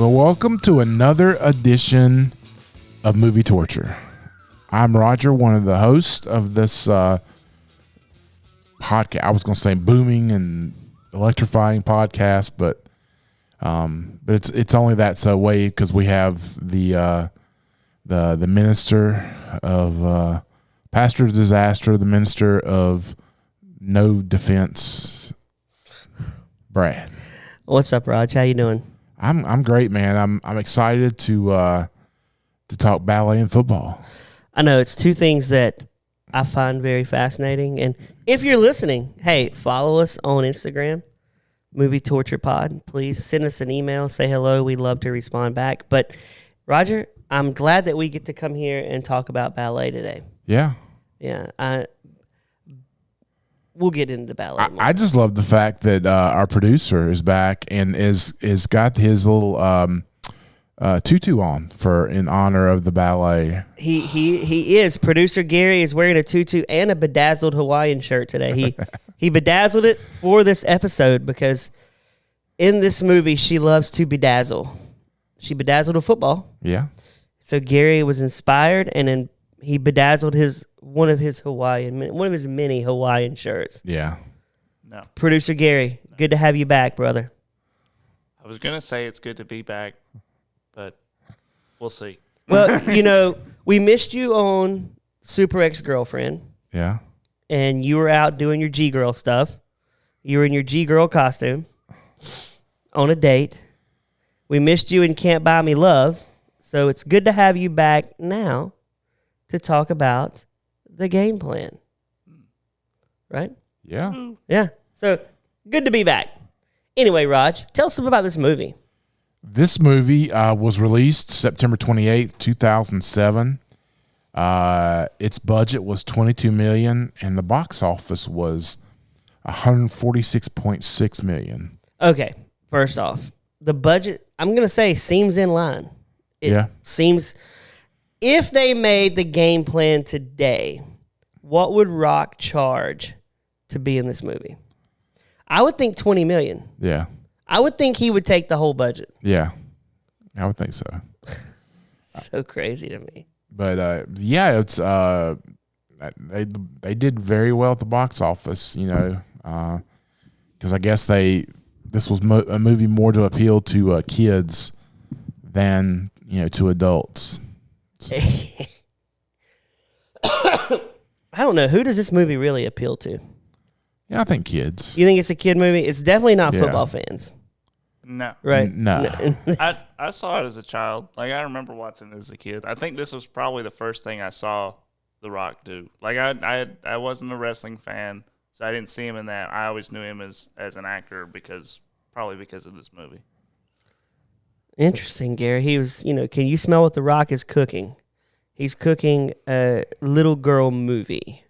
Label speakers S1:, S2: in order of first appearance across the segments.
S1: Well, welcome to another edition of Movie Torture. I'm Roger, one of the hosts of this podcast. I was going to say booming and electrifying podcast, but it's only that so way because we have the minister of pastor of disaster, the minister of no defense, Brad.
S2: What's up, Raj? How you doing?
S1: I'm great, man. I'm excited to talk ballet and football.
S2: I know it's two things that I find very fascinating. And if you're listening, hey, follow us on Instagram, Movie Torture Pod. Please send us an email, say hello. We'd love to respond back. But Roger, I'm glad that we get to come here and talk about ballet today.
S1: Yeah.
S2: Yeah. We'll get into ballet more.
S1: I just love the fact that our producer is back and is got his little tutu on in honor of the ballet.
S2: He is. Producer Gary is wearing a tutu and a bedazzled Hawaiian shirt today. He bedazzled it for this episode because in this movie she loves to bedazzle. She bedazzled a football.
S1: Yeah.
S2: So Gary was inspired, and then he bedazzled one of his many Hawaiian shirts.
S1: Yeah.
S3: No.
S2: Producer Gary, good to have you back, brother.
S3: I was going to say it's good to be back, but we'll see.
S2: Well, we missed you on Super Ex-Girlfriend.
S1: Yeah.
S2: And you were out doing your G-Girl stuff. You were in your G-Girl costume on a date. We missed you in Can't Buy Me Love. So it's good to have you back now to talk about the game plan. Right?
S1: Yeah.
S2: Yeah. So good to be back. Anyway, Raj, tell us about this movie.
S1: This movie was released September 28th, 2007. Its budget was $22 million, and the box office was $146.6 million.
S2: Okay, first off, the budget, I'm going to say, seems in line. It seems, if they made the game plan today, what would Rock charge to be in this movie? I would think $20 million.
S1: Yeah.
S2: I would think he would take the whole budget.
S1: Yeah. I would think so.
S2: So crazy to me.
S1: But it's they did very well at the box office, because I guess this was a movie more to appeal to kids than to adults. So.
S2: I don't know, who does this movie really appeal to?
S1: Yeah, I think kids.
S2: You think it's a kid movie? It's definitely not football fans.
S3: No.
S2: Right?
S1: No.
S3: I saw it as a child. Like, I remember watching it as a kid. I think this was probably the first thing I saw The Rock do. Like, I wasn't a wrestling fan, so I didn't see him in that. I always knew him as an actor probably because of this movie.
S2: Interesting, Gary. He was, can you smell what The Rock is cooking? He's cooking a little girl movie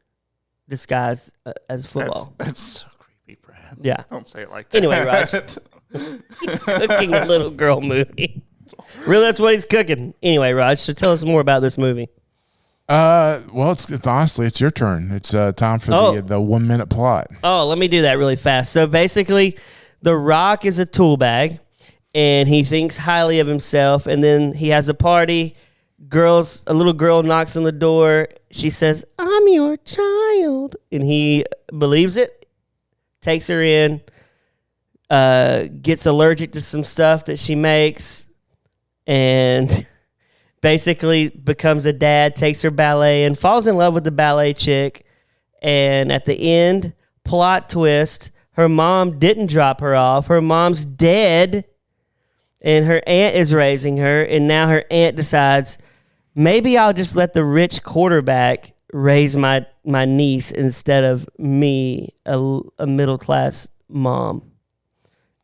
S2: disguised as football.
S3: That's so creepy, Brad.
S2: Yeah.
S3: Don't say it like that.
S2: Anyway, Raj. He's cooking a little girl movie. Really, that's what he's cooking. Anyway, Raj, so tell us more about this movie.
S1: Well, it's honestly, it's your turn. It's time for the 1 minute plot.
S2: Oh, let me do that really fast. So basically, The Rock is a tool bag, and he thinks highly of himself, and then he has a party. A little girl knocks on the door. She says, "I'm your child." And he believes it, takes her in, gets allergic to some stuff that she makes, and basically becomes a dad, takes her ballet, and falls in love with the ballet chick. And at the end, plot twist, her mom didn't drop her off. Her mom's dead, and her aunt is raising her, and now her aunt decides, maybe I'll just let the rich quarterback raise my niece instead of me, a middle-class mom.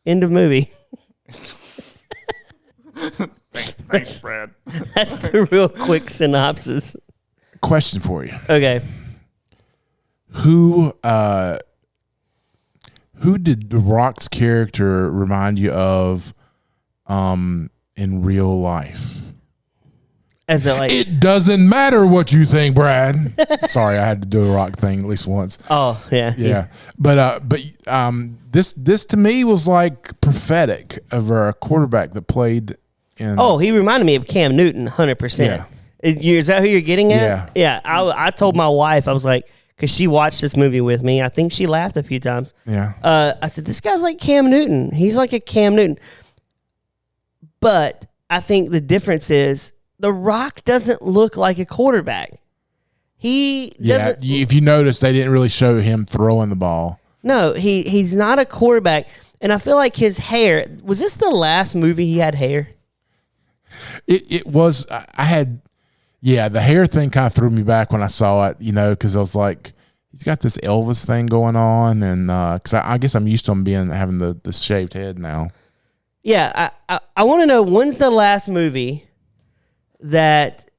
S2: End of movie.
S3: Thanks, Brad.
S2: That's the real quick synopsis.
S1: Question for you.
S2: Okay.
S1: Who did The Rock's character remind you of in real life?
S2: As a, like,
S1: it doesn't matter what you think, Brad. Sorry, I had to do a Rock thing at least once.
S2: Oh, yeah.
S1: Yeah. But this to me was like prophetic of a quarterback that played And
S2: Oh, he reminded me of Cam Newton, 100%.
S1: Yeah.
S2: Is that who you're getting at?
S1: Yeah.
S2: Yeah. I told my wife, I was like, because she watched this movie with me. I think she laughed a few times.
S1: yeah,
S2: I said, this guy's like Cam Newton. He's like a Cam Newton. But I think the difference is The Rock doesn't look like a quarterback. He
S1: yeah.
S2: doesn't.
S1: If you notice, they didn't really show him throwing the ball.
S2: No, he's not a quarterback. And I feel like his hair, was this the last movie he had hair?
S1: It was. I had. Yeah, the hair thing kind of threw me back when I saw it, because I was like, he's got this Elvis thing going on, and because I guess I'm used to him having the shaved head now.
S2: Yeah, I want to know, when's the last movie that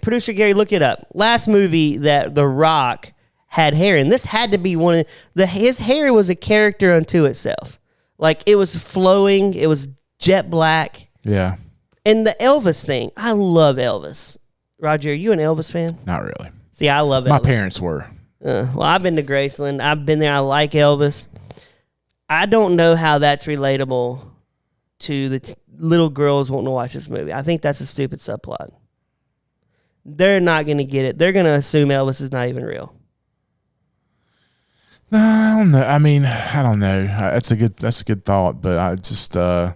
S2: producer Gary, look it up. Last movie that The Rock had hair, and this had to be one of his hair was a character unto itself. Like, it was flowing, it was jet black.
S1: Yeah,
S2: and the Elvis thing, I love Elvis. Roger, are you an Elvis fan?
S1: not really.
S2: See, I love Elvis.
S1: My parents were.
S2: Well, I've been to Graceland. I've been there. I like Elvis. I don't know how that's relatable to the little girls wanting to watch this movie. I think that's a stupid subplot. They're not going to get it. They're going to assume Elvis is not even real.
S1: No, I don't know. I mean, I don't know. That's a good thought, but I just I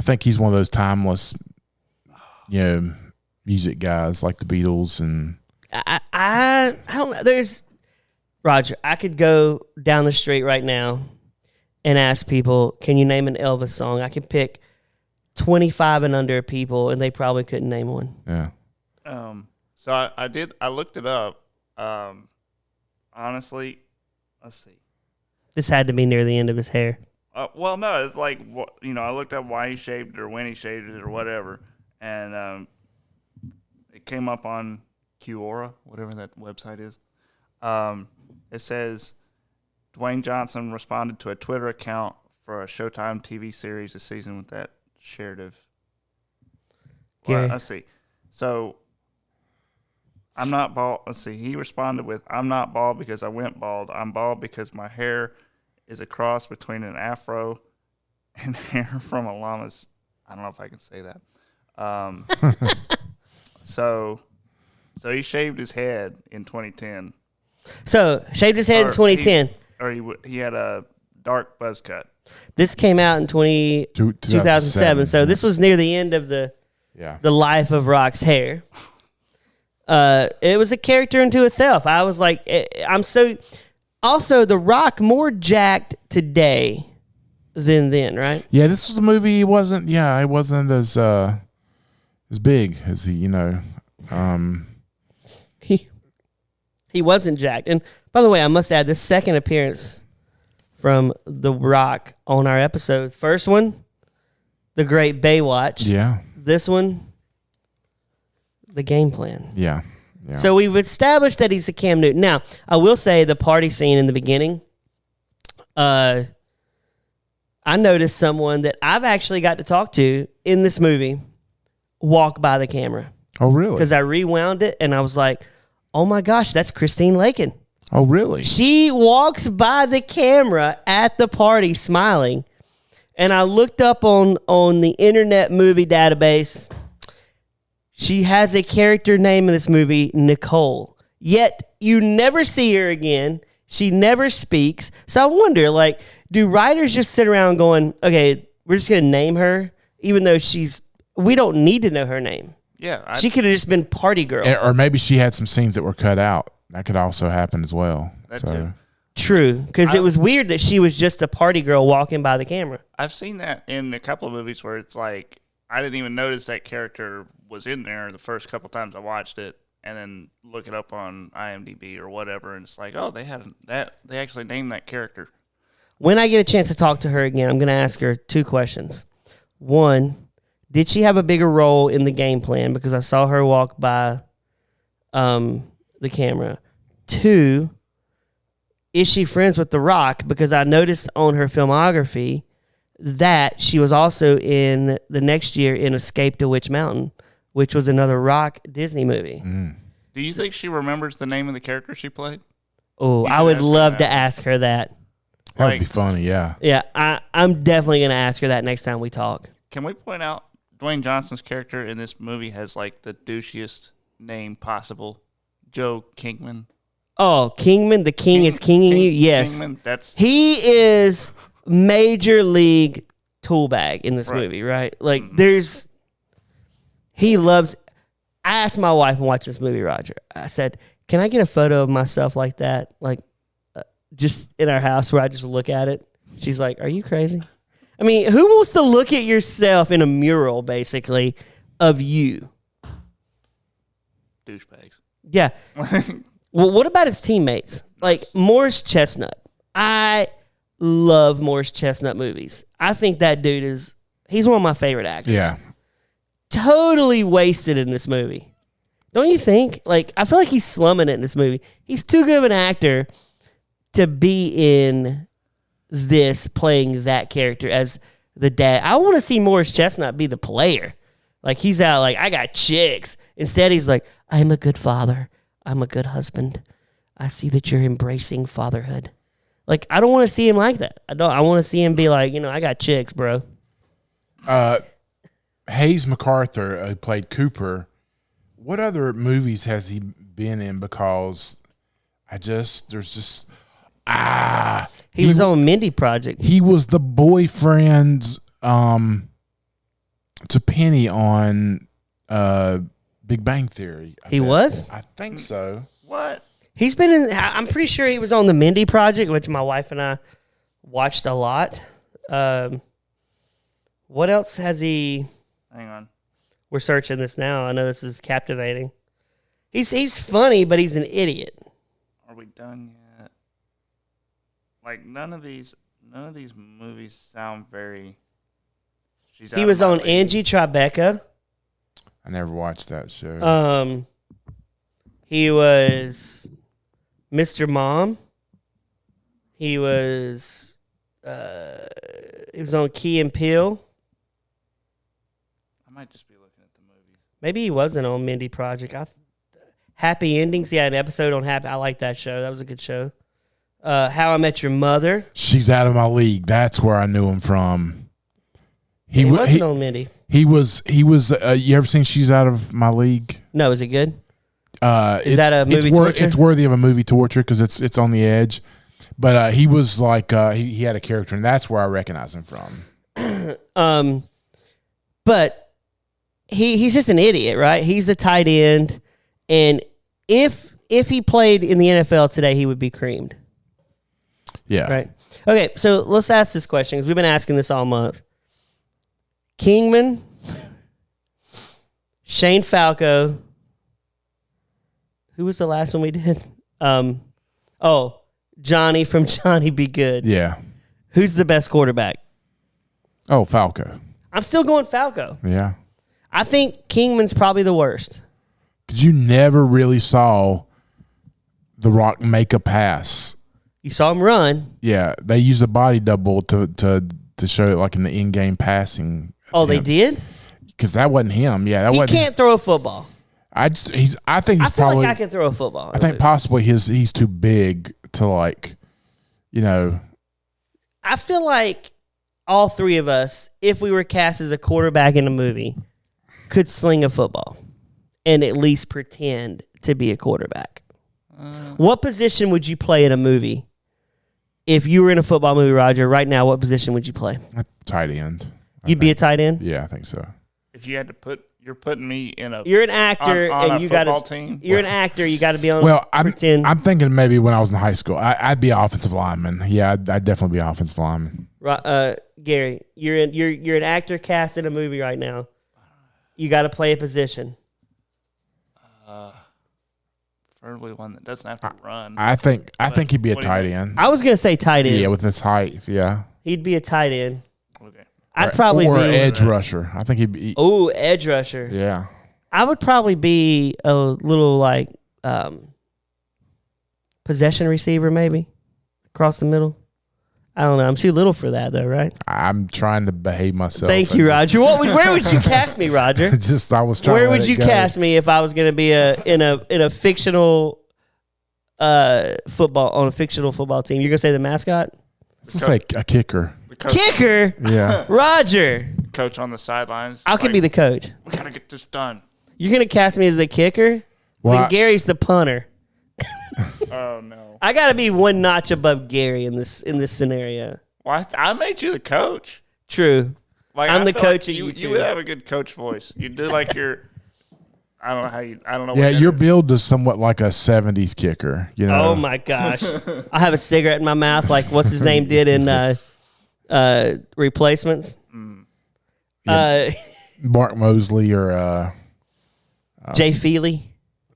S1: think he's one of those timeless, music guys like the Beatles and.
S2: I don't know. There's Roger. I could go down the street right now and ask people, "Can you name an Elvis song?" I could pick 25 and under people, and they probably couldn't name one.
S1: Yeah.
S3: So I looked it up. Honestly, let's see.
S2: This had to be near the end of his hair.
S3: Well, no, it's like, I looked up why he shaved it or when he shaved it or whatever, and it came up on Quora, whatever that website is. It says Dwayne Johnson responded to a Twitter account for a Showtime TV series this season with that shared. Well, let's see. So, I'm not bald. Let's see. He responded with, "I'm not bald because I went bald. I'm bald because my hair is a cross between an afro and hair from a llama's." I don't know if I can say that. So he shaved his head in 2010.
S2: So, shaved his head in 2010.
S3: He had a dark buzz cut.
S2: This came out in 2007. So, this was near the end of the life of Rock's hair. It was a character unto itself. I was like, also, The Rock more jacked today than then, right?
S1: Yeah, this was a movie. He wasn't as big as he,
S2: He wasn't jacked. And by the way, I must add, this second appearance from The Rock on our episode. First one, The Great Baywatch.
S1: Yeah.
S2: This one, The Game Plan.
S1: Yeah. Yeah.
S2: So we've established that he's a Cam Newton. Now, I will say the party scene in the beginning, I noticed someone that I've actually got to talk to in this movie walk by the camera.
S1: Oh, really?
S2: Because I rewound it and I was like, oh my gosh, that's Christine Lakin.
S1: Oh, really?
S2: She walks by the camera at the party smiling. And I looked up on the Internet Movie Database. She has a character name in this movie, Nicole. Yet you never see her again. She never speaks. So I wonder, do writers just sit around going, okay, we're just going to name her, even though we don't need to know her name.
S3: Yeah.
S2: She could have just been party girl.
S1: Or maybe she had some scenes that were cut out. That could also happen as well.
S3: That too.
S2: True, because it was weird that she was just a party girl walking by the camera.
S3: I've seen that in a couple of movies where it's like, I didn't even notice that character was in there the first couple times I watched it, and then look it up on IMDb or whatever, and it's like, oh, they actually named that character.
S2: When I get a chance to talk to her again, I'm going to ask her two questions. One, did she have a bigger role in the game plan? Because I saw her walk by the camera. Two, is she friends with The Rock? Because I noticed on her filmography that she was also in the next year in Escape to Witch Mountain, which was another Rock Disney movie.
S1: Mm.
S3: Do you think she remembers the name of the character she played?
S2: Oh, I would love to ask her that.
S1: That would be funny, yeah.
S2: Yeah, I'm definitely going to ask her that next time we talk.
S3: Can we point out Dwayne Johnson's character in this movie has like the douchiest name possible. Joe Kingman.
S2: Oh, Kingman, the king is kinging you? Yes.
S3: Kingman,
S2: he is major league tool bag in this movie, right? Like, he loves, I asked my wife and watched this movie, Roger. I said, can I get a photo of myself like that? Like, just in our house where I just look at it? She's like, are you crazy? I mean, who wants to look at yourself in a mural, basically, of you?
S3: Douchebags.
S2: Yeah. Well, what about his teammates? Like Morris Chestnut. I love Morris Chestnut movies. I think that dude he's one of my favorite actors.
S1: Yeah.
S2: Totally wasted in this movie. Don't you think? Like, I feel like he's slumming it in this movie. He's too good of an actor to be in this, playing that character as the dad. I want to see Morris Chestnut be the player. Like, he's out like, I got chicks. Instead, he's like, I'm a good father. I'm a good husband. I see that you're embracing fatherhood. Like, I don't want to see him like that. I want to see him be like, I got chicks, bro.
S1: Hayes MacArthur, who played Cooper, what other movies has he been in? Because he
S2: was on Mindy Project.
S1: He was the boyfriend to Penny on Big Bang Theory.
S2: He was?
S1: I think so.
S3: What?
S2: He's been in, I'm pretty sure he was on the Mindy Project, which my wife and I watched a lot. What else has he?
S3: Hang on.
S2: We're searching this now. I know this is captivating. He's funny, but he's an idiot.
S3: Are we done yet? Like, none of these movies sound very.
S2: He was on Angie Tribeca.
S1: I never watched that show.
S2: He was Mr. Mom. He was on Key and Peele.
S3: I might just be looking at the movies.
S2: Maybe he wasn't on Mindy Project. Happy Endings. He had an episode on Happy. I like that show. That was a good show. How I Met Your Mother.
S1: She's Out of My League. That's where I knew him from.
S2: He wasn't on Mindy.
S1: He was. You ever seen She's Out of My League?
S2: No, is it good? Is that a movie torture?
S1: It's worthy of a movie torture because it's on the edge. But he was like he had a character, and that's where I recognize him from.
S2: But he's just an idiot, right? He's the tight end, and if he played in the NFL today, he would be creamed.
S1: Yeah.
S2: Right. Okay, so let's ask this question because we've been asking this all month. Kingman, Shane Falco. Who was the last one we did? Johnny from Johnny Be Good.
S1: Yeah.
S2: Who's the best quarterback?
S1: Oh, Falco.
S2: I'm still going Falco.
S1: Yeah.
S2: I think Kingman's probably the worst.
S1: Because you never really saw The Rock make a pass.
S2: You saw him run.
S1: Yeah, they used a body double to show it like in the in-game passing.
S2: Oh, they did?
S1: Because that wasn't him. Yeah, that
S2: he
S1: wasn't.
S2: Can't throw a football.
S1: I think he's
S2: I feel
S1: probably.
S2: like I can throw a football.
S1: I think possibly he's too big to like,
S2: I feel like all three of us, if we were cast as a quarterback in a movie, could sling a football and at least pretend to be a quarterback. What position would you play in a movie? If you were in a football movie, Roger, right now, what position would you play?
S1: Tight end.
S2: You'd be a tight end?
S1: Yeah, I think so.
S3: If you had to you're putting me in a.
S2: You're an actor,
S3: on
S2: and
S3: a
S2: you got
S3: football
S2: to.
S3: team.
S2: You're an actor. You got to be on.
S1: Well,
S2: pretend.
S1: I'm thinking maybe when I was in high school, I'd be an offensive lineman. Yeah, I'd definitely be an offensive lineman.
S2: Gary, you're an actor cast in a movie right now. You got to play a position.
S3: Preferably one that doesn't have to run.
S1: I think he'd be a tight end.
S2: I was gonna say tight end.
S1: Yeah, with his height. Yeah,
S2: he'd be a tight end.
S3: Okay.
S2: I'd probably
S1: or
S2: be
S1: edge rusher. I think he'd be.
S2: Oh, edge rusher.
S1: Yeah,
S2: I would probably be a little like possession receiver, maybe across the middle. I don't know. I'm too little for that, though, right?
S1: I'm trying to behave myself.
S2: Thank you, Roger. Where would you cast me, Roger?
S1: I was trying.
S2: Where would you cast me if I was going to be in a fictional fictional football team? You're going to say the mascot?
S1: Let's say a kicker.
S2: Kicker?
S1: Yeah.
S2: Roger.
S3: coach on the sidelines.
S2: I could be the coach.
S3: We gotta get this done.
S2: You're gonna cast me as the kicker. When Gary's the punter.
S3: Oh no!
S2: I gotta be one notch above Gary in this scenario.
S3: Well, I made you the coach.
S2: True.
S3: Like
S2: I'm the coach
S3: like
S2: of you two.
S3: You would have a good coach voice. You do like your. I don't know how you. I don't know.
S1: Yeah,
S3: what
S1: your
S3: is.
S1: build is somewhat like a '70s kicker. You know.
S2: Oh my gosh! I have a cigarette in my mouth, like what's his name did in Replacements.
S1: Mark Mosley or
S2: Jay Feely.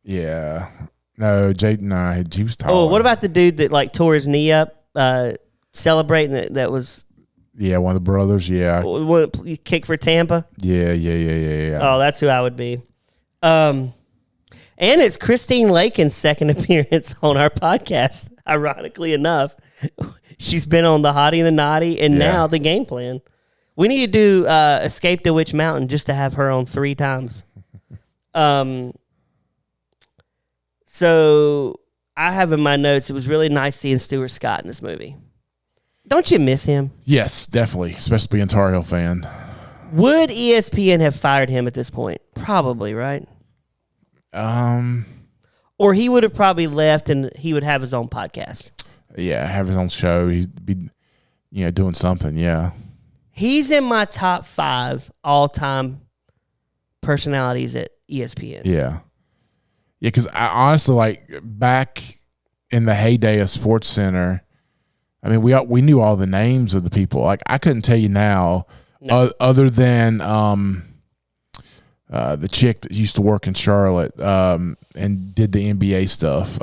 S1: yeah, no, Jay. No, he was tall.
S2: Oh, what about the dude that like tore his knee up celebrating that was
S1: Yeah, one of the brothers. Yeah,
S2: kick for Tampa?
S1: yeah.
S2: Oh, that's who I would be. And it's Christine Lakin's second appearance on our podcast. Ironically enough, she's been on the Hottie and the Naughty, and now the game plan. We need to do Escape to Witch Mountain just to have her on 3 times. So I have in my notes, it was really nice seeing Stuart Scott in this movie. Don't you miss him?
S1: Yes, definitely, especially being a Tar Heel fan.
S2: Would ESPN have fired him at this point? Probably, right? Or he would have probably left and he would have his own podcast.
S1: Yeah, have his own show. He'd be, doing something. Yeah.
S2: He's in my top 5 all-time personalities at ESPN.
S1: Yeah. Yeah, because I honestly, like, back in the heyday of Sports Center, I mean, we knew all the names of the people. Like, I couldn't tell you now, other than the chick that used to work in Charlotte and did the NBA stuff.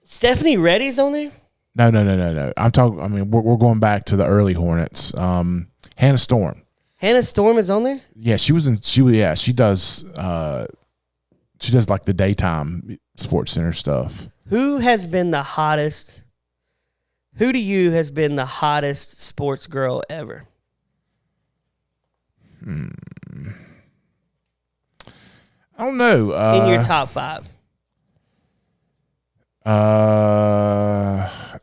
S2: Stephanie Reddy's on there?
S1: No. I'm talking. I mean, we're going back to the early Hornets. Hannah Storm.
S2: Hannah Storm is on there?
S1: Yeah, she does. She does like the daytime Sports Center stuff.
S2: Who has been the hottest? Who to you has been the hottest sports girl ever?
S1: I don't know.
S2: In your top 5.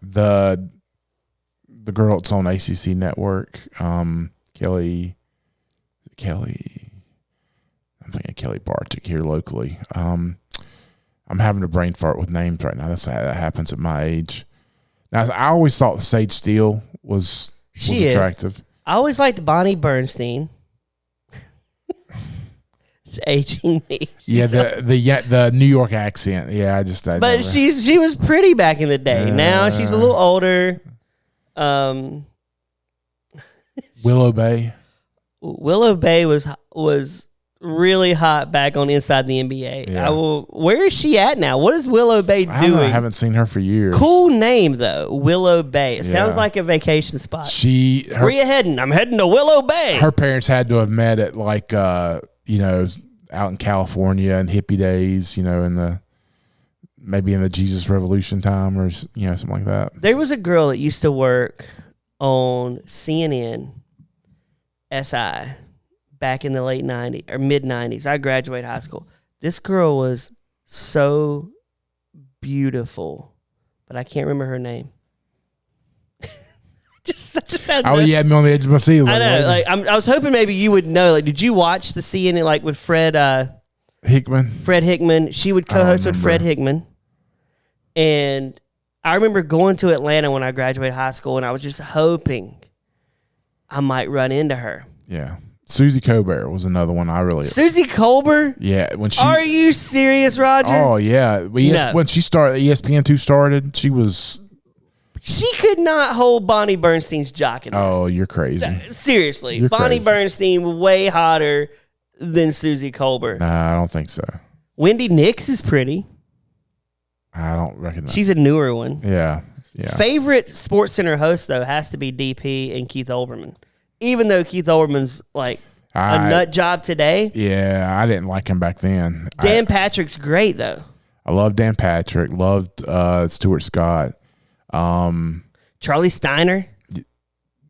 S1: The girl that's on ACC Network, Kelly. I'm thinking Kelly Bartik here locally. I'm having a brain fart with names right now. That happens at my age. Now, I always thought Sage Steele was attractive.
S2: I always liked Bonnie Bernstein. It's aging me.
S1: The New York accent. Yeah,
S2: But she was pretty back in the day. Now she's a little older.
S1: Willow Bay.
S2: Willow Bay was really hot back on Inside the NBA.
S1: Yeah.
S2: Where is she at now? What is Willow Bay doing?
S1: I haven't seen her for years.
S2: Cool name though, Willow Bay. It sounds like a vacation spot. Where are you heading? I'm heading to Willow Bay.
S1: Her parents had to have met at like out in California in hippie days, maybe in the Jesus Revolution time or something like that.
S2: There was a girl that used to work on CNN SI back in the late 90s or mid 90s. I graduated high school. This girl was so beautiful, but I can't remember her name.
S1: You had me on the edge of my seat.
S2: I know. I was hoping maybe you would know. Like, did you watch the CNN like with Fred
S1: Hickman?
S2: Fred Hickman. She would co-host with Fred Hickman, and I remember going to Atlanta when I graduated high school, and I was just hoping I might run into her.
S1: Yeah. Susie Colbert was another one
S2: Susie Colbert?
S1: Yeah.
S2: Are you serious, Roger?
S1: Oh, yeah. When she started, ESPN2 started, she was...
S2: She could not hold Bonnie Bernstein's jock in this.
S1: Oh, you're crazy.
S2: Seriously.
S1: You're
S2: Bonnie
S1: crazy.
S2: Bernstein way hotter than Susie Colbert.
S1: Nah, I don't think so.
S2: Wendy Nix is pretty.
S1: I don't recognize.
S2: She's a newer one.
S1: Yeah.
S2: Favorite Sports Center host, though, has to be DP and Keith Olbermann. Even though Keith Olbermann's like a nut job today.
S1: Yeah, I didn't like him back then.
S2: Dan Patrick's great, though.
S1: I love Dan Patrick. Loved Stuart Scott.
S2: Charlie Steiner.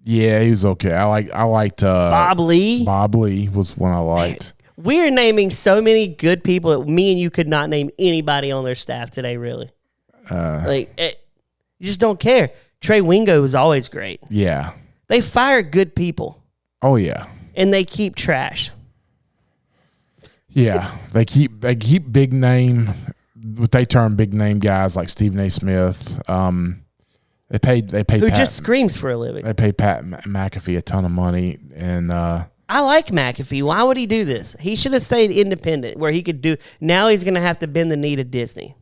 S1: Yeah, he was okay. I liked
S2: Bob Lee.
S1: Bob Lee was one I liked.
S2: We're naming so many good people that me and you could not name anybody on their staff today, really. You just don't care. Trey Wingo was always great.
S1: Yeah.
S2: They fire good people.
S1: Oh, yeah.
S2: and they keep trash.
S1: Yeah, they keep big name, what they term big name guys like Stephen A. Smith. They paid
S2: Who
S1: Pat,
S2: just screams for a living.
S1: They paid Pat McAfee a ton of money, and
S2: I like McAfee. Why would he do this? He should have stayed independent, where he could do. Now he's going to have to bend the knee to Disney.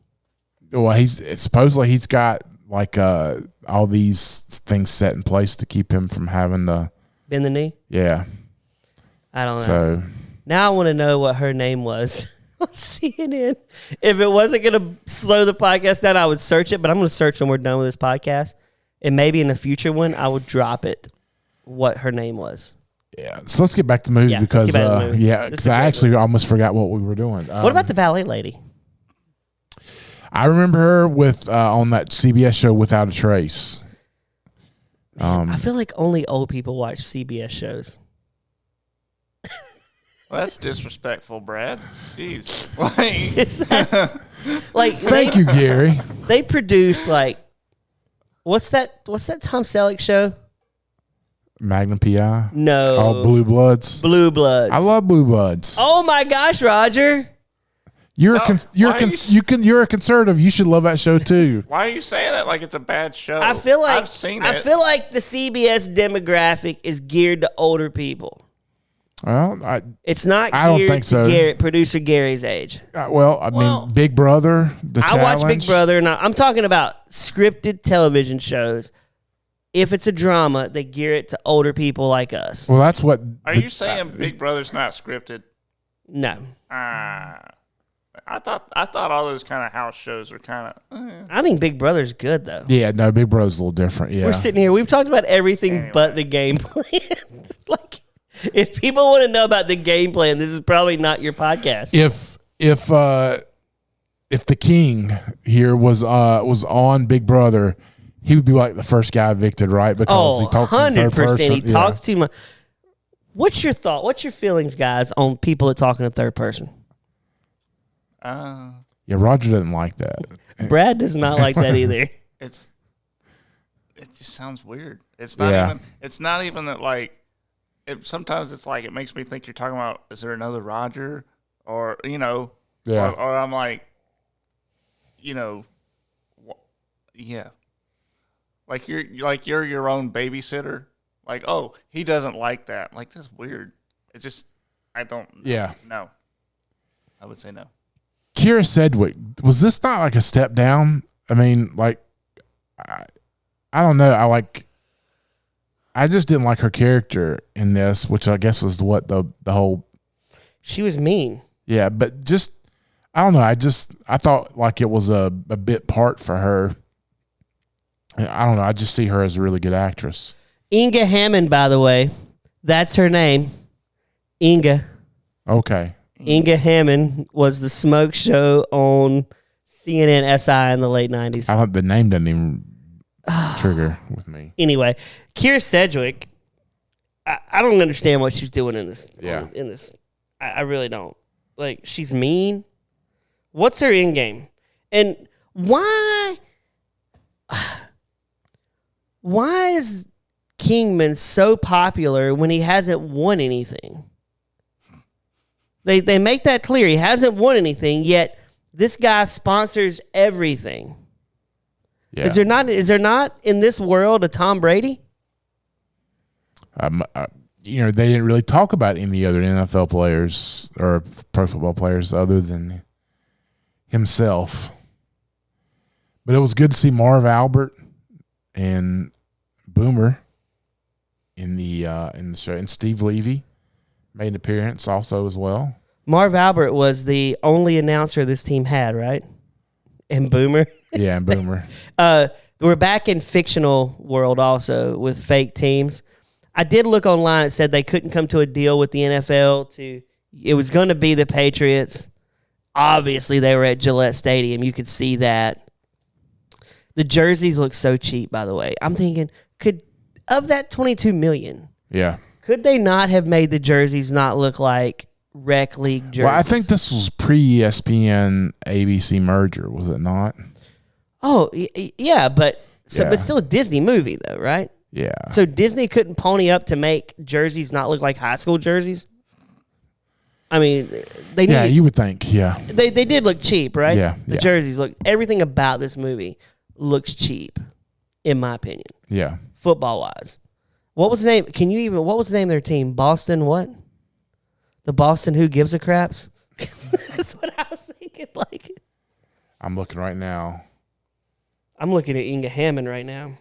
S1: well, he's got like all these things set in place to keep him from having to
S2: Bend the knee.
S1: Yeah.
S2: I don't know.
S1: So
S2: now I want to know what her name was on CNN. If it wasn't going to slow the podcast down, I would search it, but I'm going to search when we're done with this podcast. And maybe in a future one, I would drop it, what her name was.
S1: yeah, so let's get back to the movie because I actually almost forgot what we were doing.
S2: What about the ballet lady?
S1: I remember her with on that CBS show Without a Trace.
S2: I feel like only old people watch CBS shows.
S3: Well, that's disrespectful, Brad. Jeez.
S1: Thank you, Gary.
S2: They produce like what's that Tom Selleck show?
S1: Magnum PI.
S2: No.
S1: Oh, Blue Bloods.
S2: Blue Bloods.
S1: I love Blue Bloods.
S2: Oh my gosh, Roger.
S1: You're a conservative. You should love that show too.
S3: Why are you saying that like it's a bad show?
S2: I feel like
S3: I've seen it.
S2: I feel like the CBS demographic is geared to older people.
S1: Well,
S2: It's not.
S1: I don't think so.
S2: Producer Gary's age.
S1: I mean, Big Brother.
S2: I watch Big Brother, and I'm talking about scripted television shows. If it's a drama, they gear it to older people like us.
S1: Well, that's what.
S3: Are you saying Big Brother's not scripted?
S2: No.
S3: I thought all those kind of house shows were kind of.
S2: I think Big Brother's good though.
S1: Yeah, no, Big Brother's a little different. Yeah,
S2: We're sitting here. We've talked about everything but the game plan. Like, if people want to know about the game plan, this is probably not your podcast.
S1: If the king here was on Big Brother, he would be like the first guy evicted, right? Because he talks in third person.
S2: He talks too much. What's your thought? What's your feelings, guys, on people that talk in third person?
S1: Yeah, Roger doesn't like that.
S2: Brad does not like that either.
S3: It just sounds weird. It's not even. It's not even that like. Sometimes it's like it makes me think you're talking about. Is there another Roger, or
S1: Yeah.
S3: or I'm like, yeah. Like you're your own babysitter. Like, oh, he doesn't like that. Like, that's weird. It's just I don't.
S1: Yeah.
S3: No. I would say no.
S1: Kira Sedgwick, was this not like a step down? I mean, like, I don't know. I just didn't like her character in this, which I guess was what the whole.
S2: She was mean.
S1: Yeah, but just I don't know. I thought like it was a bit part for her. I don't know. I just see her as a really good actress.
S2: Inga Hammond, by the way, that's her name. Inga.
S1: Okay.
S2: Inga Hammond was the smoke show on CNN SI in the late 90s.
S1: The name doesn't even trigger with me.
S2: Anyway, Kira Sedgwick, I don't understand what she's doing in this.
S1: Yeah.
S2: In this. I really don't. Like, she's mean. What's her end game? And why is Kingman so popular when he hasn't won anything? They make that clear. He hasn't won anything, yet this guy sponsors everything.
S1: Yeah.
S2: Is there not in this world a Tom Brady?
S1: They didn't really talk about any other NFL players or pro football players other than himself. But it was good to see Marv Albert and Boomer in the show, and Steve Levy made an appearance also as well.
S2: Marv Albert was the only announcer this team had, right? And Boomer.
S1: Yeah, and Boomer.
S2: We're back in fictional world also with fake teams. I did look online. It said they couldn't come to a deal with the NFL. It was going to be the Patriots. Obviously, they were at Gillette Stadium. You could see that. The jerseys look so cheap, by the way. I'm thinking, of that $22 million,
S1: Yeah.
S2: could they not have made the jerseys not look like rec league jerseys?
S1: Well, I think this was pre-ESPN ABC merger, was it not?
S2: Oh, yeah, but still a Disney movie, though, right?
S1: Yeah.
S2: So Disney couldn't pony up to make jerseys not look like high school jerseys. I mean, they
S1: Yeah,
S2: needed,
S1: you would think. Yeah.
S2: they did look cheap, right?
S1: Yeah,
S2: The
S1: yeah.
S2: jerseys look. Everything about this movie looks cheap, in my opinion.
S1: Yeah.
S2: Football wise, what was the name? What was the name of their team? Boston what? The Boston Who Gives a Craps? That's what I was thinking. Like,
S1: I'm looking right now.
S2: I'm looking at Inga Hammond right now.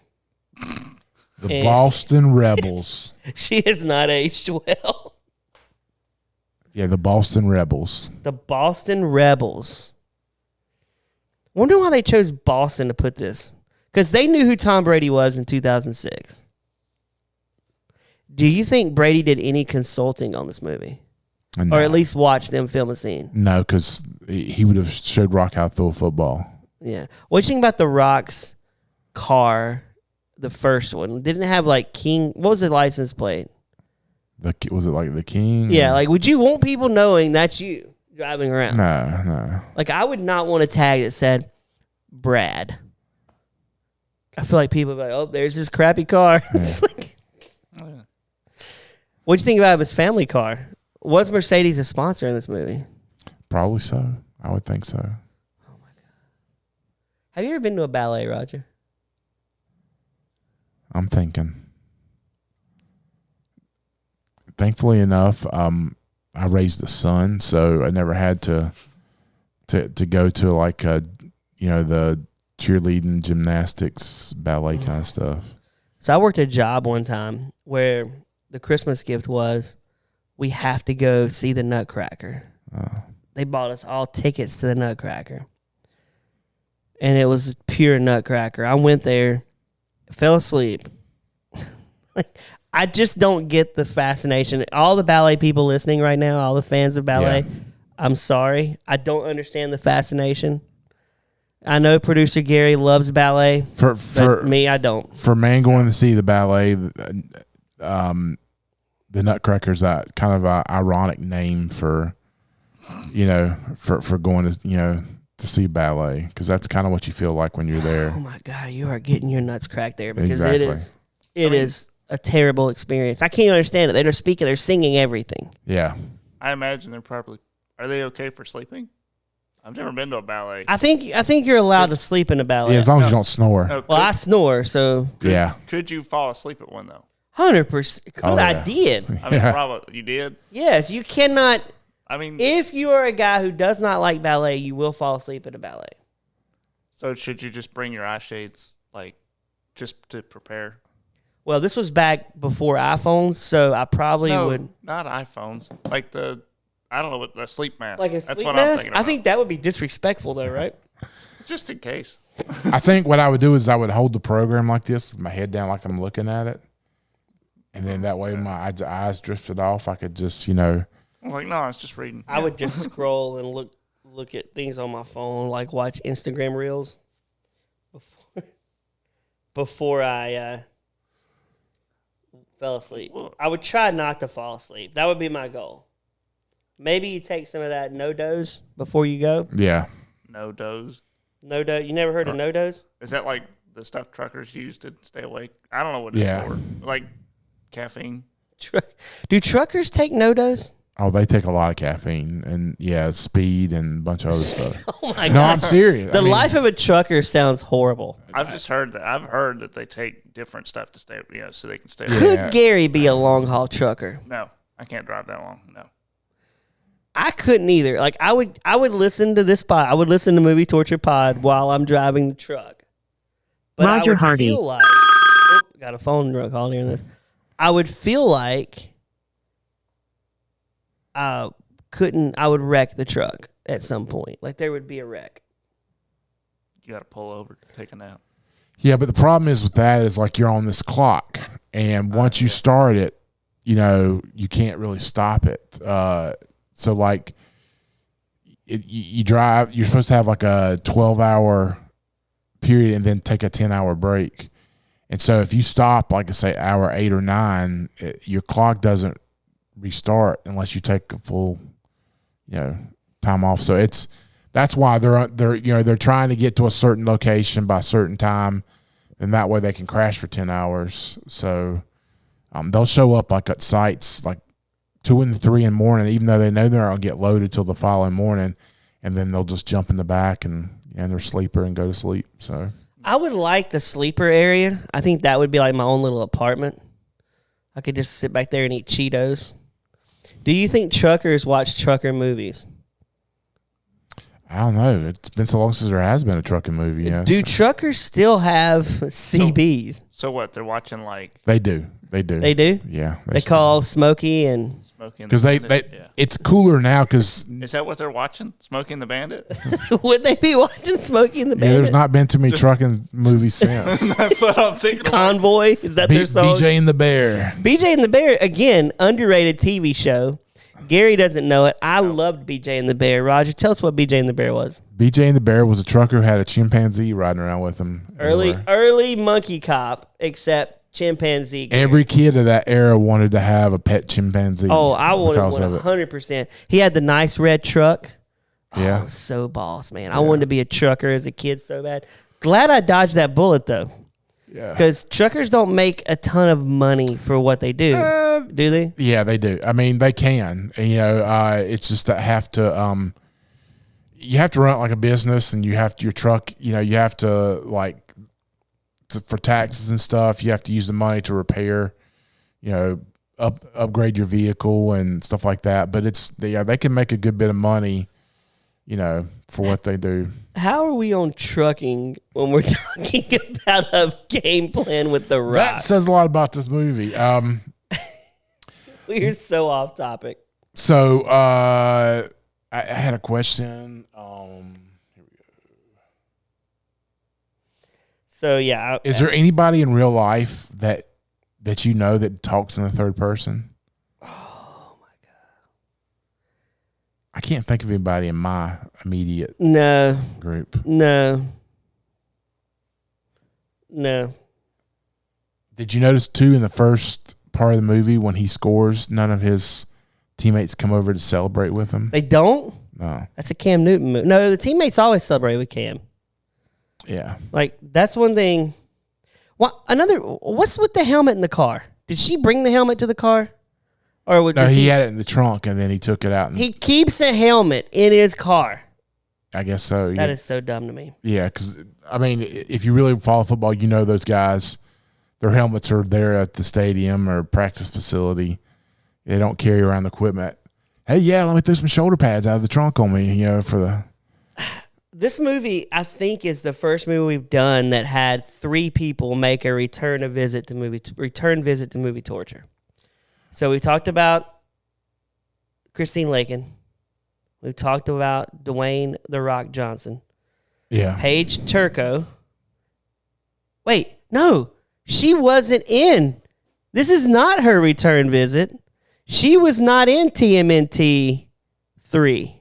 S1: The
S2: And-
S1: Boston Rebels.
S2: She has not aged well.
S1: Yeah, the Boston Rebels.
S2: The Boston Rebels. Wonder why they chose Boston to put this. Because they knew who Tom Brady was in 2006. Do you think Brady did any consulting on this movie?
S1: No.
S2: Or at least watch them film a scene?
S1: No, because he would have showed Rock how to throw a football.
S2: Yeah. What do you think about The Rock's car, the first one? Didn't it have like King? What was the license plate?
S1: Was it like the King?
S2: Yeah, like would you want people knowing that's you driving around?
S1: No.
S2: Like I would not want a tag that said Brad. I feel like people would be like, oh, there's this crappy car. It's like, what'd you think about his family car? Was Mercedes a sponsor in this movie?
S1: Probably so. I would think so.
S2: Have you ever been to a ballet, Roger?
S1: I'm thinking. Thankfully enough, I raised a son, so I never had to go to like the cheerleading, gymnastics, ballet kind of stuff.
S2: So I worked a job one time where the Christmas gift was we have to go see the Nutcracker. They bought us all tickets to the Nutcracker. And it was pure Nutcracker. I went there, fell asleep. Like, I just don't get the fascination. All the ballet people listening right now, all the fans of ballet, I'm sorry. I don't understand the fascination. I know producer Gary loves ballet. For me, I don't. For
S1: man going to see the ballet, the Nutcracker's that kind of a ironic name for going to see ballet, because that's kind of what you feel like when you're there.
S2: Oh my God, you are getting your nuts cracked there, because
S1: Exactly.
S2: it is a terrible experience. I can't understand it. They're speaking, they're singing everything.
S1: Yeah.
S3: I imagine they're probably. Are they okay for sleeping? I've never been to a ballet.
S2: I think you're allowed to sleep in a ballet.
S1: Yeah, as long as you don't snore.
S3: No,
S2: Well, I snore, so
S1: Yeah.
S3: Could you fall asleep at one though?
S2: 100%. Could
S1: Oh,
S2: I
S1: yeah.
S2: did?
S3: I mean,
S1: Yeah.
S3: probably you did.
S2: Yes, you cannot.
S3: I mean,
S2: If you are a guy who does not like ballet, you will fall asleep at a ballet.
S3: so should you just bring your eye shades, like, just to prepare?
S2: Well, this was back before iPhones, so I probably
S3: No,
S2: would.
S3: not iPhones. Like I don't know what the sleep mask.
S2: Like a
S3: That's
S2: sleep
S3: what I'm
S2: mask?
S3: thinking about.
S2: I think that would be disrespectful, though, right?
S3: just in case.
S1: I think what I would do is I would hold the program like this with my head down like I'm looking at it. And then that way my eyes drifted off. I could just,
S3: I was like, no, I was just reading.
S2: I would just scroll and look at things on my phone, like watch Instagram reels before I fell asleep. I would try not to fall asleep. That would be my goal. Maybe you take some of that no-dose before you go.
S1: yeah.
S3: No doze.
S2: No-dose. You never heard of no-dose?
S3: Is that like the stuff truckers use to stay awake? I don't know what
S1: Yeah.
S3: it's for. Like caffeine.
S2: Do truckers take no-dose?
S1: Oh, they take a lot of caffeine and speed and a bunch of other stuff.
S2: Oh my
S1: No,
S2: God.
S1: I'm serious.
S2: The life of a trucker sounds horrible.
S3: I've heard that they take different stuff to stay, so they can stay.
S1: Yeah.
S3: awake.
S2: Could Gary be a long-haul trucker?
S3: No, I can't drive that long. No.
S2: I couldn't either. Like I would listen to this pod. I would listen to Movie Torture Pod while I'm driving the truck. But I
S4: Roger
S2: would
S4: Hardy.
S2: feel like got a phone call near this. I would feel like I would wreck the truck at some point. Like there would be a wreck.
S3: You got to pull over, take a nap.
S1: Yeah, but the problem is with that is like you're on this clock, and once you start it, you can't really stop it. So like you drive, you're supposed to have like a 12-hour period and then take a 10-hour break. And so if you stop, like I say, hour 8 or 9, your clock doesn't restart unless you take a full, time off. So that's why they're trying to get to a certain location by a certain time, and that way they can crash for 10 hours. So they'll show up like at sites like 2 and 3 in the morning, even though they know they're not going to get loaded till the following morning, and then they'll just jump in the back and their sleeper and go to sleep. So
S2: I would like the sleeper area. I think that would be like my own little apartment. I could just sit back there and eat Cheetos. Do you think truckers watch trucker movies?
S1: I don't know. It's been so long since there has been a trucking movie. Yeah.
S2: Do truckers still have CBs?
S3: So what? They're watching like
S1: They do.
S2: They do?
S1: Yeah.
S2: They call Smokey and...
S3: Smoking
S1: Because
S3: the
S1: they
S3: Bandit? Yeah.
S1: it's cooler now because
S3: Is that what they're watching? Smoking the Bandit?
S2: would they be watching Smokey and the
S1: there's
S2: Bandit?
S1: not been too many trucking movies since.
S3: That's what I'm thinking.
S2: Convoy? Is that their song?
S1: BJ and the Bear.
S2: BJ and the Bear, again, underrated TV show. Gary doesn't know it. I loved BJ and the Bear. Roger, tell us what BJ and the Bear was.
S1: BJ and the Bear was a trucker who had a chimpanzee riding around with him. everywhere.
S2: Early monkey cop, except chimpanzee. Gary.
S1: Every kid of that era wanted to have a pet chimpanzee.
S2: Oh, I wanted
S1: because of it.
S2: 100%. He had the nice red truck.
S1: Yeah.
S2: Oh, so boss, man. I wanted to be a trucker as a kid so bad. Glad I dodged that bullet, though.
S1: Yeah.
S2: Because truckers don't make a ton of money for what they do. Do they?
S1: Yeah, they do. I mean, they can. And, it's just that you have to run it like a business, and you have to, your truck, you have to for taxes and stuff, you have to use the money to repair, upgrade your vehicle and stuff like that. But they can make a good bit of money, for what they do.
S2: How are we on trucking when we're talking about a game plan with The Rock?
S1: That says a lot about this movie.
S2: We're so off topic.
S1: So I had a question. Here we go.
S2: So yeah,
S1: Is there anybody in real life that that talks in the third person?
S2: Oh my god,
S1: I can't think of anybody in my immediate
S2: no,
S1: group.
S2: no.
S1: Did you notice too in the first part of the movie when he scores, none of his teammates come over to celebrate with him?
S2: They don't.
S1: No.
S2: That's a Cam Newton move. No, the teammates always celebrate with Cam.
S1: Yeah.
S2: Like that's one thing. What's with the helmet in the car? Did she bring the helmet to the car, or
S1: No, he had it in the trunk and then he took it out. And
S2: he keeps a helmet in his car?
S1: I guess so.
S2: That is so dumb to me.
S1: Yeah, because I mean, if you really follow football, those guys, their helmets are there at the stadium or practice facility. They don't carry around the equipment. Hey, yeah, let me throw some shoulder pads out of the trunk on me, for the.
S2: This movie, I think, is the first movie we've done that had 3 people make a return visit to movie torture. So we talked about Christine Lakin. We talked about Dwayne "The Rock" Johnson.
S1: Yeah.
S2: Paige Turco. Wait, no, she wasn't in. This is not her return visit. She was not in TMNT 3.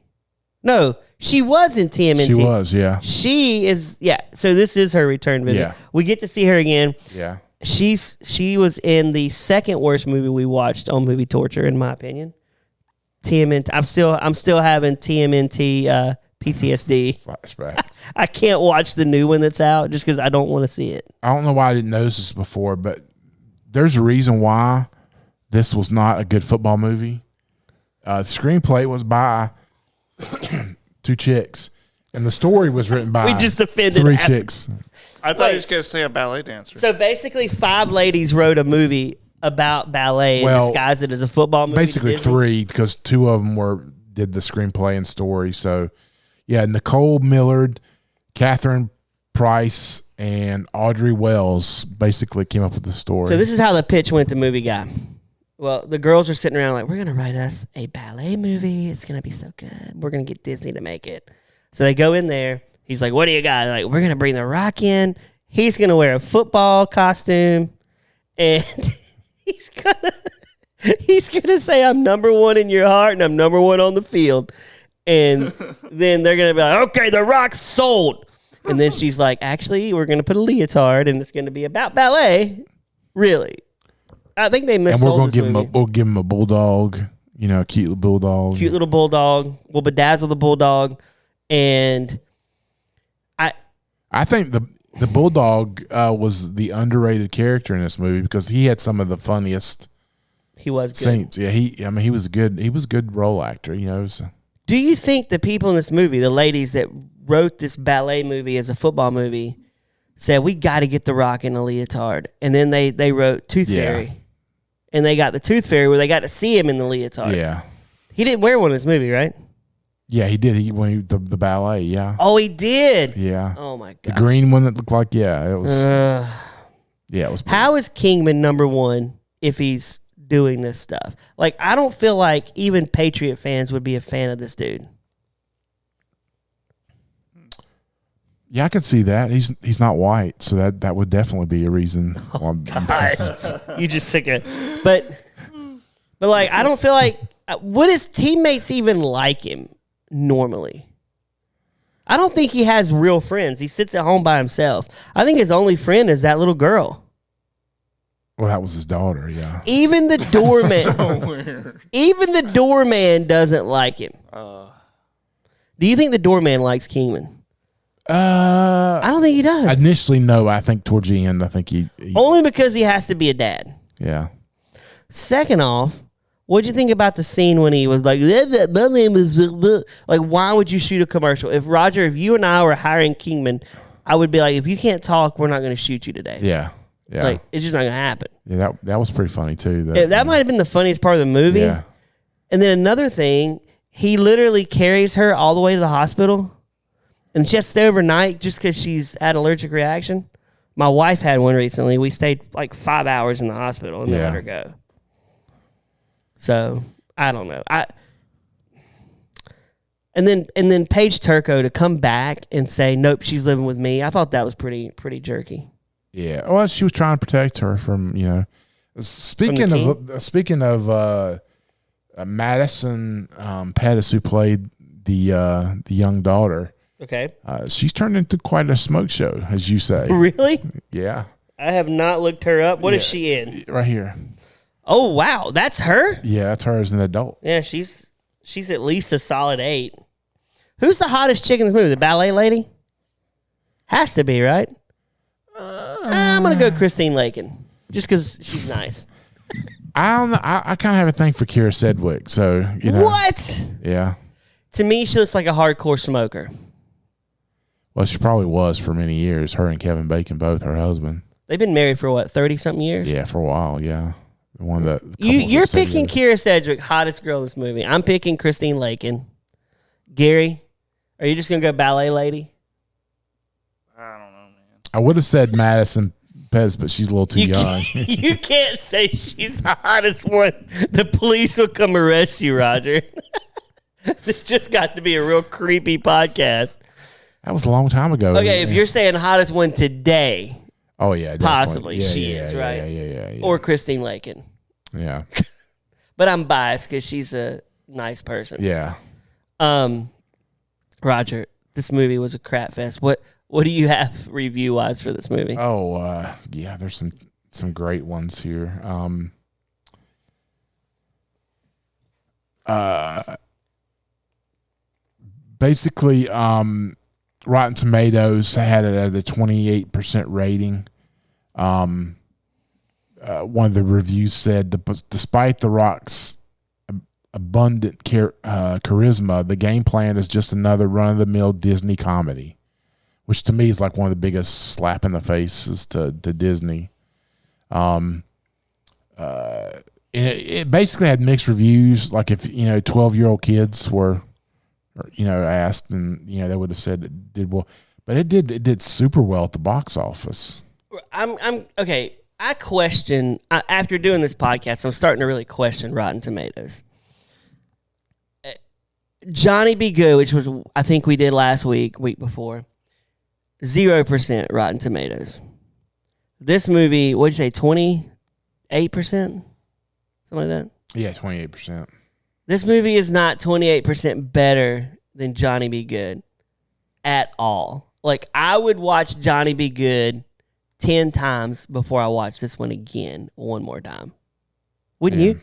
S2: No, she was in TMNT.
S1: She was, yeah.
S2: She is, yeah. So this is her return visit.
S1: Yeah.
S2: We get to see her again.
S1: Yeah.
S2: She was in the second worst movie we watched on Movie Torture, in my opinion. TMNT. I'm still having TMNT PTSD.
S1: Flashbacks.
S2: I can't watch the new one that's out just because I don't want to see it.
S1: I don't know why I didn't notice this before, but there's a reason why this was not a good football movie. The screenplay was by 2 chicks, and the story was written by
S2: We just offended
S1: 3
S2: half-
S1: chicks.
S3: I thought he was going to say a ballet dancer.
S2: So basically, 5 ladies wrote a movie about ballet and
S1: Well,
S2: disguised it as a football movie.
S1: Basically
S2: Disney.
S1: 3, because 2 of them did the screenplay and story. So, yeah, Nicole Millard, Catherine Price, and Audrey Wells basically came up with the story.
S2: So this is how the pitch went to Movie Guy. Well, the girls are sitting around like, we're going to write us a ballet movie. It's going to be so good. We're going to get Disney to make it. So they go in there. He's like, what do you got? They're like, we're going to bring The Rock in. He's going to wear a football costume. And he's going to say, I'm number 1 in your heart and I'm number 1 on the field. And then they're going to be like, okay, The Rock's sold. And then she's like, actually, we're going to put a leotard and it's going to be about ballet. Really? I think they missold.
S1: And we're going to give him a bulldog, a cute little bulldog.
S2: Cute little bulldog. We'll bedazzle the bulldog. And
S1: I think the bulldog was the underrated character in this movie because he had some of the funniest
S2: He was good.
S1: scenes. Yeah, he was good. He was a good role actor. You know. So.
S2: Do you think the people in this movie, the ladies that wrote this ballet movie as a football movie, said we got to get The Rock in a leotard, and then they wrote Tooth Fairy, and they got the Tooth Fairy where they got to see him in the leotard.
S1: Yeah,
S2: he didn't wear one in this movie, right?
S1: Yeah, he did. The ballet. Yeah.
S2: Oh, he did.
S1: Yeah.
S2: Oh my god.
S1: The green one that looked like it was. Yeah, it was.
S2: How is Kingman number one if he's doing this stuff? Like, I don't feel like even Patriot fans would be a fan of this dude.
S1: Yeah, I could see that. He's not white, so that would definitely be a reason.
S2: Oh, gosh, you just took it. But like, I don't feel like would his teammates even like him normally? I don't think he has real friends. He sits at home by himself. I think his only friend is that little girl.
S1: Well, that was his daughter. Yeah.
S2: Even the doorman.
S3: So weird.
S2: Even the doorman doesn't like him. Do you think the doorman likes Kingman? I don't think he does.
S1: Initially, no. I think towards the end, I think he
S2: only because he has to be a dad.
S1: Yeah.
S2: Second off, what'd you think about the scene when he was like, my name is like, why would you shoot a commercial? If you and I were hiring Kingman, I would be like, if you can't talk, we're not going to shoot you today.
S1: Yeah. Yeah.
S2: Like, it's just not going to happen.
S1: Yeah, that was pretty funny too.
S2: That might have been the funniest part of the movie.
S1: Yeah.
S2: And then another thing, he literally carries her all the way to the hospital, and she has to stay overnight just because she's had an allergic reaction. My wife had one recently. We stayed like 5 hours in the hospital and they let her go. So I don't know. And then Paige Turco to come back and say, nope, she's living with me. I thought that was pretty jerky.
S1: Yeah. Well, she was trying to protect her from, speaking of Madison Pettis, who played the young daughter.
S2: Okay.
S1: She's turned into quite a smoke show, as you say.
S2: Really?
S1: Yeah.
S2: I have not looked her up. What is she in?
S1: Right here.
S2: Oh, wow. That's her?
S1: Yeah, that's her as an adult.
S2: Yeah, she's at least a solid 8. Who's the hottest chick in this movie? The ballet lady? Has to be, right? I'm going to go Christine Lakin, just because she's nice.
S1: I don't know. I kind of have a thing for Kira Sedgwick, so,
S2: What?
S1: Yeah.
S2: To me, she looks like a hardcore smoker.
S1: Well, she probably was for many years. Her and Kevin Bacon, both her husband.
S2: They've been married for what, 30-something years?
S1: Yeah, for a while, yeah. One of the
S2: You're picking Kira Sedgwick, hottest girl in this movie. I'm picking Christine Lakin. Gary, are you just going to go ballet lady?
S3: I don't know, man.
S1: I would have said Madison Pettis, but she's a little too young.
S2: You can't say she's the hottest one. The police will come arrest you, Roger. This just got to be a real creepy podcast.
S1: That was a long time ago.
S2: Okay, if you're saying hottest one today,
S1: oh yeah,
S2: possibly
S1: yeah,
S2: she is, right?
S1: Yeah.
S2: Or Christine Lakin.
S1: Yeah.
S2: But I'm biased because she's a nice person.
S1: Yeah.
S2: Roger, this movie was a crap fest. What do you have review wise for this movie?
S1: Oh, yeah, there's some great ones here. Basically, Rotten Tomatoes had it at a 28% rating. One of the reviews said, despite The Rock's abundant charisma, the game plan is just another run-of-the-mill Disney comedy, which to me is like one of the biggest slap in the faces to Disney. It basically had mixed reviews. Like if 12-year-old kids were asked, and they would have said it did well, but it did super well at the box office.
S2: I'm okay. I question after doing this podcast, I'm starting to really question Rotten Tomatoes. Johnny Be Good, which was I think we did last week before, 0% Rotten Tomatoes. This movie, what'd you say, 28%, something like that?
S1: Yeah, 28%.
S2: This movie is not 28% better than Johnny Be Good at all. Like, I would watch Johnny Be Good 10 times before I watch this one again one more time. Wouldn't you?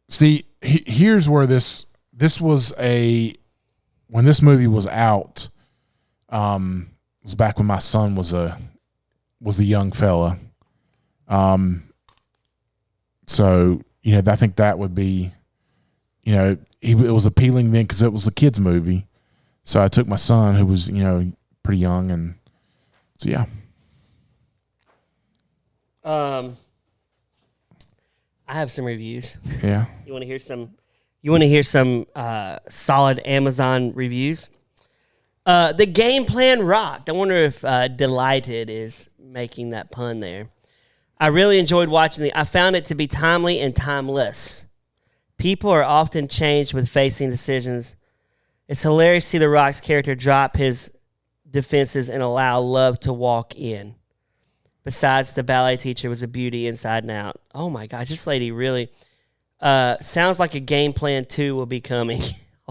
S1: See, here's where this was when this movie was out, was back when my son was a young fella. So I think that would be, it was appealing then because it was a kids movie. So I took my son who was pretty young, and so yeah.
S2: I have some reviews.
S1: Yeah.
S2: You want to hear some? You want to hear some solid Amazon reviews? The game plan rocked. I wonder if Delighted is making that pun there. I really enjoyed watching I found it to be timely and timeless. People are often changed with facing decisions. It's hilarious to see The Rock's character drop his defenses and allow love to walk in. Besides, the ballet teacher was a beauty inside and out. Oh my gosh, this lady really sounds like a game plan 2 will be coming.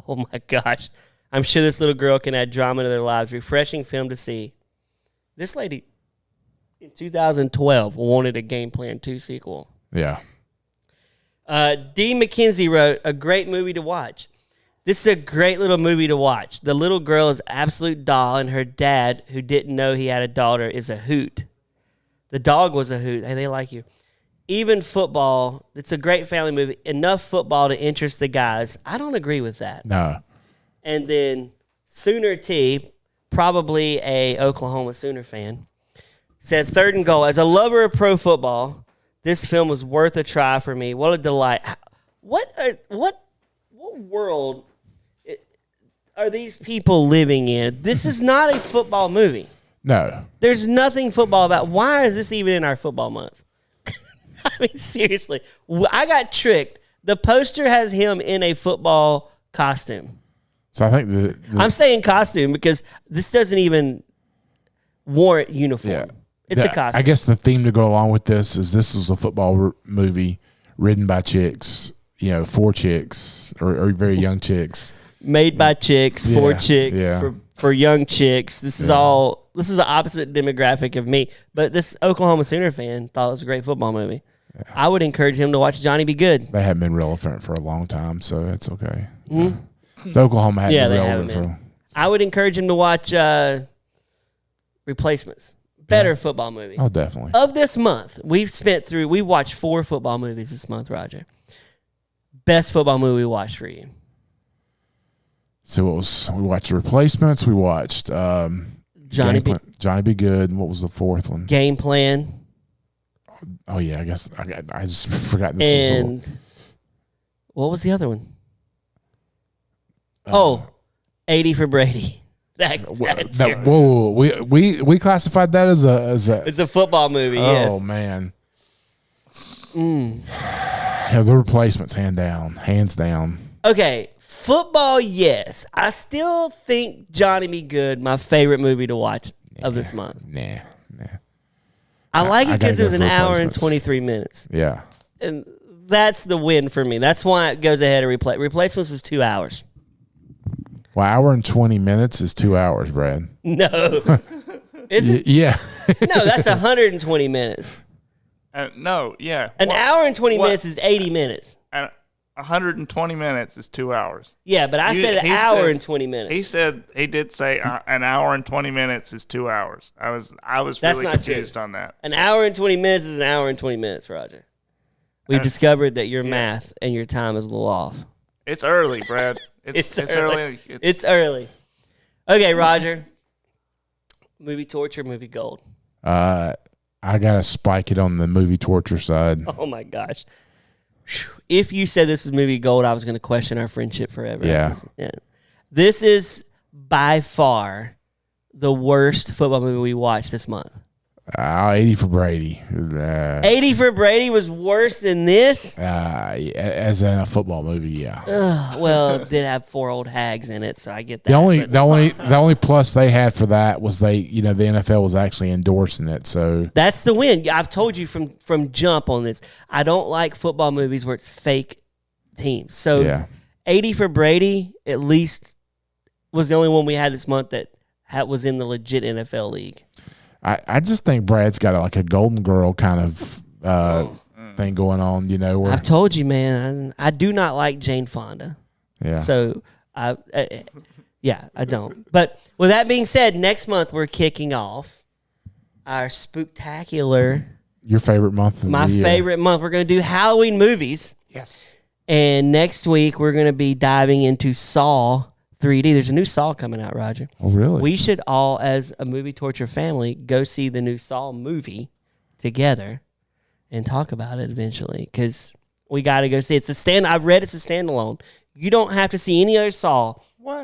S2: Oh my gosh. I'm sure this little girl can add drama to their lives. Refreshing film to see. This lady in 2012 wanted a Game Plan 2 sequel.
S1: Yeah.
S2: D. McKenzie wrote, a great movie to watch. This is a great little movie to watch. The little girl is absolute doll, and her dad, who didn't know he had a daughter, is a hoot. The dog was a hoot. Hey, they like you. Even football, it's a great family movie. Enough football to interest the guys. I don't agree with that.
S1: No.
S2: And then Sooner T, probably a Oklahoma Sooner fan, said 3rd and goal. As a lover of pro football, this film was worth a try for me. What a delight. What world are these people living in? This is not a football movie.
S1: No.
S2: There's nothing football about. Why is this even in our football month? I mean, seriously. I got tricked. The poster has him in a football costume.
S1: So I think
S2: I'm saying costume because this doesn't even warrant uniform.
S1: Yeah.
S2: It's a costume.
S1: I guess the theme to go along with this was a football movie written by chicks, 4 chicks or very young chicks.
S2: Made by chicks, for chicks,
S1: yeah.
S2: for young chicks. This is the opposite demographic of me. But this Oklahoma Sooner fan thought it was a great football movie. Yeah. I would encourage him to watch Johnny Be Good.
S1: They haven't been relevant for a long time, so it's okay. Mm-hmm. So Oklahoma hadn't been relevant for.
S2: I would encourage him to watch Replacements. Better football movie.
S1: Oh, definitely.
S2: Of this month, we watched 4 football movies this month, Roger. Best football movie we watched for you.
S1: So we watched Replacements. We watched Johnny Be Good. And what was the 4th one?
S2: Game Plan.
S1: Oh yeah, I guess I just forgot this.
S2: And what was the other one? 80 for Brady.
S1: Whoa! We classified that as a.
S2: It's a football movie.
S1: Oh
S2: yes.
S1: Man. Yeah, The Replacements, hands down.
S2: Okay, football. Yes, I still think Johnny Be Good, my favorite movie to watch of this month.
S1: Nah.
S2: I like it because it was an hour and 23 minutes.
S1: Yeah,
S2: and that's the win for me. That's why it goes ahead of Replacements was 2 hours.
S1: Well, hour and 20 minutes is 2 hours, Brad.
S2: No. Is it?
S1: Yeah.
S2: No, that's 120 minutes.
S3: No, yeah.
S2: An hour and 20 minutes is 80 minutes.
S3: And 120 minutes is 2 hours.
S2: Yeah, but I said an hour and 20 minutes.
S3: He did say an hour and 20 minutes is 2 hours. I was
S2: That's
S3: really
S2: not
S3: confused
S2: true.
S3: on that.
S2: An hour and 20 minutes is an hour and 20 minutes, Roger. We've discovered that your math and your time is a little off.
S3: It's early, Brad. It's early.
S2: It's early. Okay, Roger. Movie torture, movie gold.
S1: I gotta spike it on the movie torture side.
S2: Oh my gosh. If you said this is movie gold, I was going to question our friendship forever.
S1: Yeah.
S2: This is by far the worst football movie we watched this month.
S1: 80 for Brady.
S2: 80 for Brady was worse than this?
S1: As in a football movie, yeah.
S2: Well, it did have 4 old hags in it, so I get that.
S1: The only plus they had for that was the NFL was actually endorsing it. So
S2: that's the win. I've told you from jump on this. I don't like football movies where it's fake teams. So 80 for Brady at least was the only one we had this month that was in the legit NFL league.
S1: I just think Brad's got a Golden Girl kind of thing going on, where
S2: I've told you, man, I do not like Jane Fonda.
S1: Yeah.
S2: So Yeah, I don't. But with that being said, next month we're kicking off our spooktacular.
S1: Your favorite month of
S2: My
S1: the year.
S2: favorite month. We're going to do Halloween movies.
S3: Yes.
S2: And next week we're going to be diving into Saw 3D. There's a new Saw coming out, Roger.
S1: Oh, really?
S2: We should all, as a movie torture family, go see the new Saw movie together and talk about it eventually, because we got to go see it. I've read it's a standalone. You don't have to see any other Saw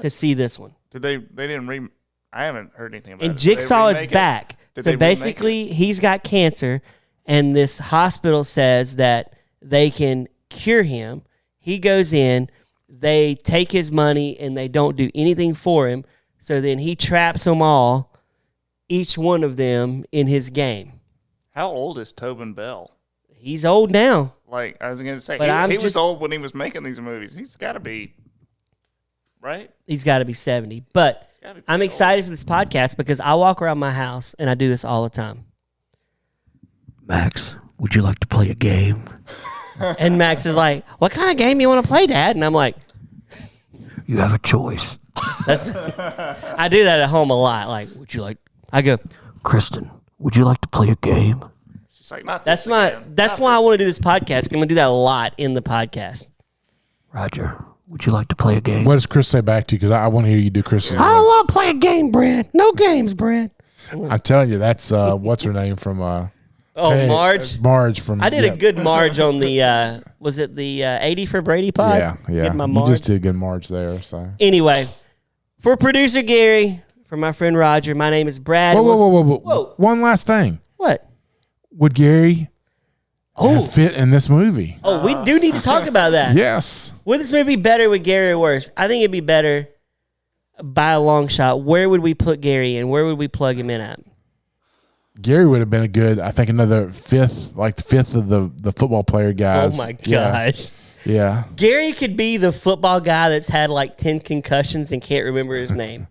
S2: to see this one.
S3: Did they didn't I haven't heard anything about it.
S2: And Jigsaw is
S3: remake it?
S2: back.
S3: Did
S2: So
S3: they remake
S2: basically, he's got cancer, and this hospital says that they can cure him. He goes in, they take his money, and they don't do anything for him. So then he traps them all, each one of them, in his game.
S3: How old is Tobin Bell?
S2: He's old now.
S3: Like, I was going to say,
S2: But
S3: he was old when he was making these movies. He's got to be, right?
S2: He's got to be 70. But I'm excited for this podcast because I walk around my house, and I do this all the time. Max, would you like to play a game? And Max is like, what kind of game you want to play, Dad? And I'm like, you have a choice. I do that at home a lot. Like, would you like? I go, Kristen, would you like to play a game?
S3: She's like, not
S2: That's
S3: this
S2: my.
S3: again.
S2: That's why I want to do this podcast. I'm gonna do that a lot in the podcast. Roger, would you like to play a game?
S1: What does Chris say back to you? Because I want to hear you do Chris's
S2: I don't want to play a game, Brad. No games, Brad.
S1: I'm telling you, that's what's her name from
S2: Marge.
S1: Marge from.
S2: I did a good Marge on the. Was it the 80 for Brady pod?
S1: Yeah.
S2: Did my
S1: You
S2: Marge.
S1: just did a good Marge there. So.
S2: Anyway, for producer Gary, for my friend Roger, my name is Brad.
S1: Whoa. One last thing.
S2: What?
S1: Would Gary have fit in this movie?
S2: Oh, we do need to talk about that.
S1: Yes.
S2: Would this movie be better with Gary or worse? I think it'd be better by a long shot. Where would we put Gary in? Where would we plug him in at?
S1: Gary would have been a good, I think, another fifth of the football player guys.
S2: Oh, my gosh.
S1: Yeah.
S2: Gary could be the football guy that's had like 10 concussions and can't remember his name.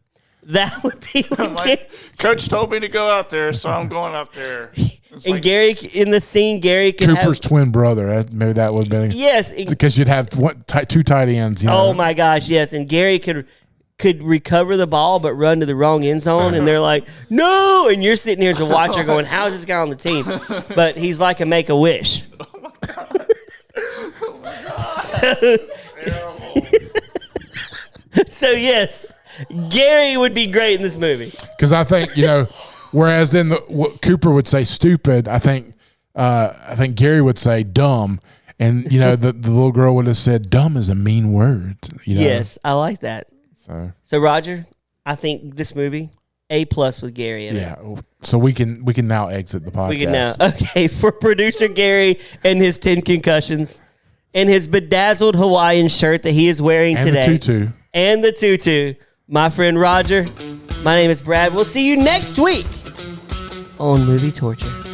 S2: That would be
S3: Like, Coach told me to go out there, so I'm going up there. It's
S2: and
S3: like,
S2: Gary, in the scene, Gary could
S1: Cooper's
S2: have...
S1: twin brother. Maybe that would have been.
S2: Yes.
S1: Because you'd have two tight ends. You know?
S2: Oh, my gosh, yes. And Gary could recover the ball but run to the wrong end zone, and they're like, no! And you're sitting here as a watcher going, how is this guy on the team? But he's like a Make-A-Wish.
S3: oh my God.
S2: So, yes, Gary would be great in this movie.
S1: Because I think, whereas then Cooper would say stupid, I think Gary would say dumb. And, the little girl would have said dumb is a mean word.
S2: Yes, I like that.
S1: So
S2: Roger, I think this movie, A+ with Gary in it.
S1: yeah. So we can now exit the podcast.
S2: We can now. Okay, for producer Gary and his 10 concussions and his bedazzled Hawaiian shirt that he is wearing
S1: And
S2: today.
S1: the tutu.
S2: And the tutu. My friend Roger, my name is Brad. We'll see you next week on Movie Torture.